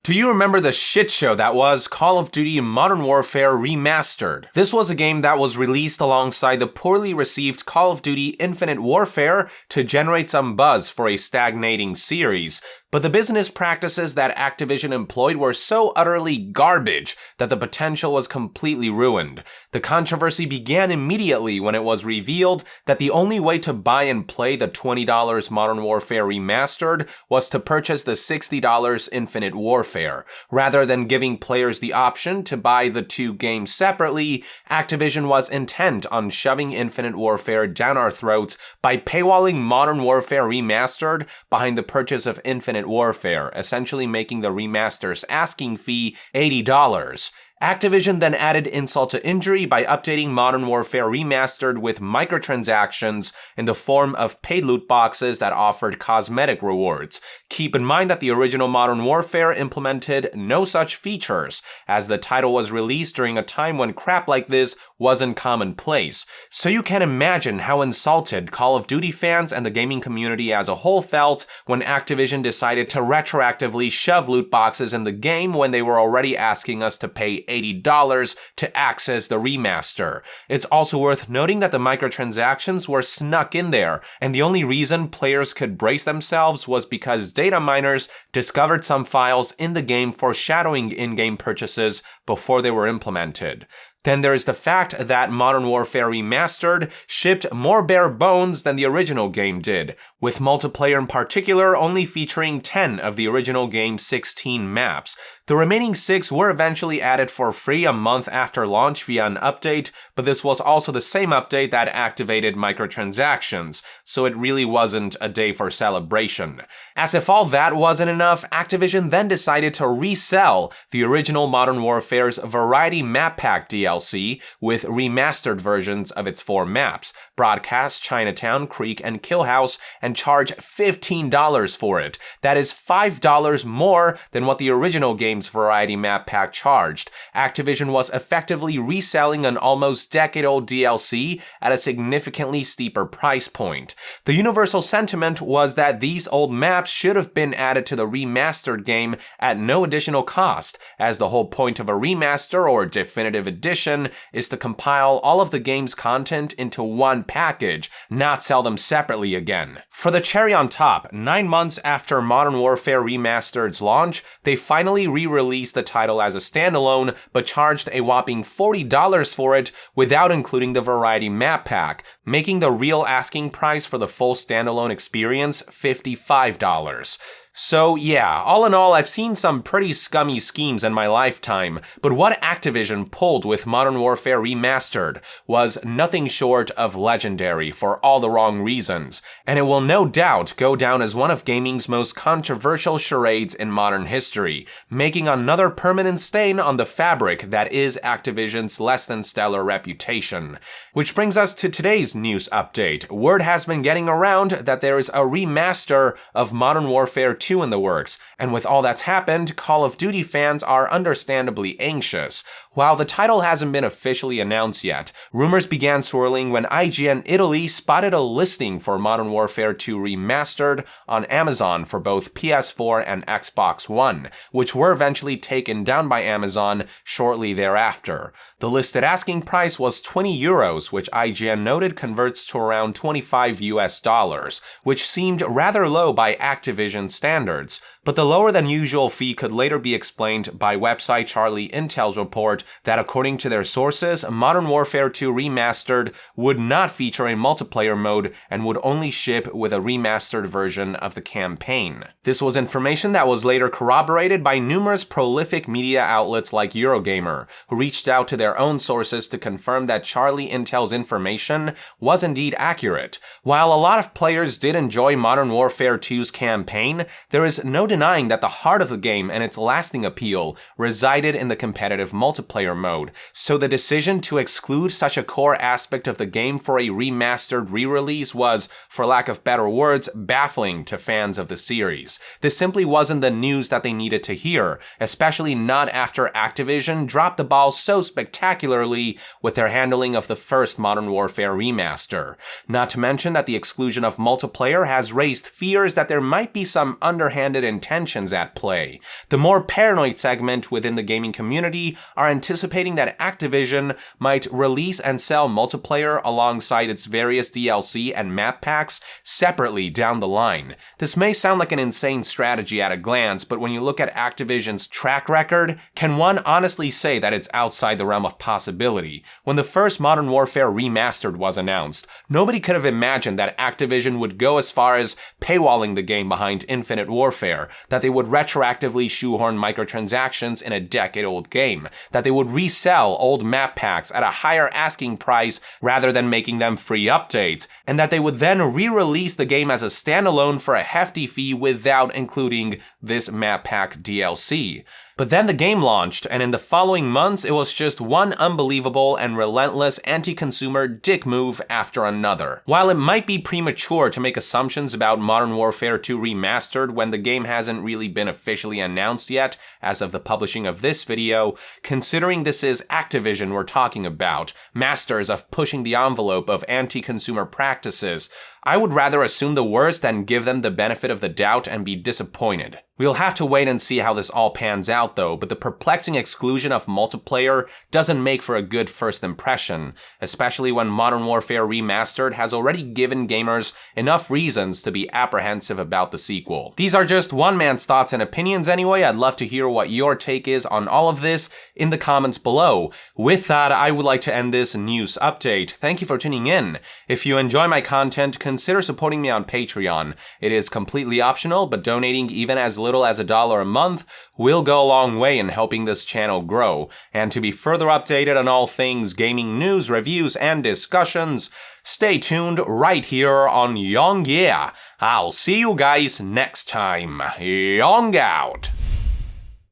Do you remember the shit show that was Call of Duty Modern Warfare Remastered? This was a game that was released alongside the poorly received Call of Duty Infinite Warfare to generate some buzz for a stagnating series, but the business practices that Activision employed were so utterly garbage that the potential was completely ruined. The controversy began immediately when it was revealed that the only way to buy and play the $20 Modern Warfare Remastered was to purchase the $60 Infinite Warfare. Rather than giving players the option to buy the two games separately, Activision was intent on shoving Infinite Warfare down our throats by paywalling Modern Warfare Remastered behind the purchase of Infinite Warfare, essentially making the remaster's asking fee $80. Activision then added insult to injury by updating Modern Warfare Remastered with microtransactions in the form of paid loot boxes that offered cosmetic rewards. Keep in mind that the original Modern Warfare implemented no such features, as the title was released during a time when crap like this wasn't commonplace. So you can imagine how insulted Call of Duty fans and the gaming community as a whole felt when Activision decided to retroactively shove loot boxes in the game when they were already asking us to pay $80 to access the remaster. It's also worth noting that the microtransactions were snuck in there, and the only reason players could brace themselves was because data miners discovered some files in the game foreshadowing in-game purchases before they were implemented. Then there is the fact that Modern Warfare Remastered shipped more bare bones than the original game did, with multiplayer in particular only featuring 10 of the original game's 16 maps. The remaining 6 were eventually added for free a month after launch via an update, but this was also the same update that activated microtransactions, so it really wasn't a day for celebration. As if all that wasn't enough, Activision then decided to resell the original Modern Warfare's Variety Map Pack DLC with remastered versions of its 4 maps, Broadcast, Chinatown, Creek, and Kill House, and charge $15 for it. That is $5 more than what the original game's Variety Map Pack charged. Activision was effectively reselling an almost decade-old DLC at a significantly steeper price point. The universal sentiment was that these old maps should have been added to the remastered game at no additional cost, as the whole point of a remaster or definitive edition is to compile all of the game's content into one package, not sell them separately again. For the cherry on top, 9 months after Modern Warfare Remastered's launch, they finally re-released the title as a standalone, but charged a whopping $40 for it without including the Variety Map Pack, making the real asking price for the full standalone experience $55. So yeah, all in all, I've seen some pretty scummy schemes in my lifetime, but what Activision pulled with Modern Warfare Remastered was nothing short of legendary for all the wrong reasons, and it will no doubt go down as one of gaming's most controversial charades in modern history, making another permanent stain on the fabric that is Activision's less than stellar reputation. Which brings us to today's news update. Word has been getting around that there is a remaster of Modern Warfare 2 in the works, and with all that's happened, Call of Duty fans are understandably anxious. While the title hasn't been officially announced yet, rumors began swirling when IGN Italy spotted a listing for Modern Warfare 2 Remastered on Amazon for both PS4 and Xbox One, which were eventually taken down by Amazon shortly thereafter. The listed asking price was €20, which IGN noted converts to around $25, which seemed rather low by Activision standards. But the lower than usual fee could later be explained by website Charlie Intel's report that according to their sources, Modern Warfare 2 Remastered would not feature a multiplayer mode and would only ship with a remastered version of the campaign. This was information that was later corroborated by numerous prolific media outlets like Eurogamer, who reached out to their own sources to confirm that Charlie Intel's information was indeed accurate. While a lot of players did enjoy Modern Warfare 2's campaign, there is no denying that the heart of the game and its lasting appeal resided in the competitive multiplayer mode, so the decision to exclude such a core aspect of the game for a remastered re-release was, for lack of better words, baffling to fans of the series. This simply wasn't the news that they needed to hear, especially not after Activision dropped the ball so spectacularly with their handling of the first Modern Warfare remaster. Not to mention that the exclusion of multiplayer has raised fears that there might be some underhanded intentions at play. The more paranoid segment within the gaming community are anticipating that Activision might release and sell multiplayer alongside its various DLC and map packs separately down the line. This may sound like an insane strategy at a glance, but when you look at Activision's track record, can one honestly say that it's outside the realm of possibility? When the first Modern Warfare Remastered was announced, nobody could have imagined that Activision would go as far as paywalling the game behind Infinite Warfare, that they would retroactively shoehorn microtransactions in a decade-old game, that they would resell old map packs at a higher asking price rather than making them free updates, and that they would then re-release the game as a standalone for a hefty fee without including this map pack DLC. But then the game launched, and in the following months, it was just one unbelievable and relentless anti-consumer dick move after another. While it might be premature to make assumptions about Modern Warfare 2 Remastered when the game hasn't really been officially announced yet as of the publishing of this video, considering this is Activision we're talking about, masters of pushing the envelope of anti-consumer practices, I would rather assume the worst than give them the benefit of the doubt and be disappointed. We'll have to wait and see how this all pans out though, but the perplexing exclusion of multiplayer doesn't make for a good first impression, especially when Modern Warfare Remastered has already given gamers enough reasons to be apprehensive about the sequel. These are just one man's thoughts and opinions anyway. I'd love to hear what your take is on all of this in the comments below. With that, I would like to end this news update. Thank you for tuning in. If you enjoy my content, consider supporting me on Patreon. It is completely optional, but donating even as little as $1 a month will go a long way in helping this channel grow. And to be further updated on all things gaming news, reviews, and discussions, stay tuned right here on Young Yeah. I'll see you guys next time. Young out.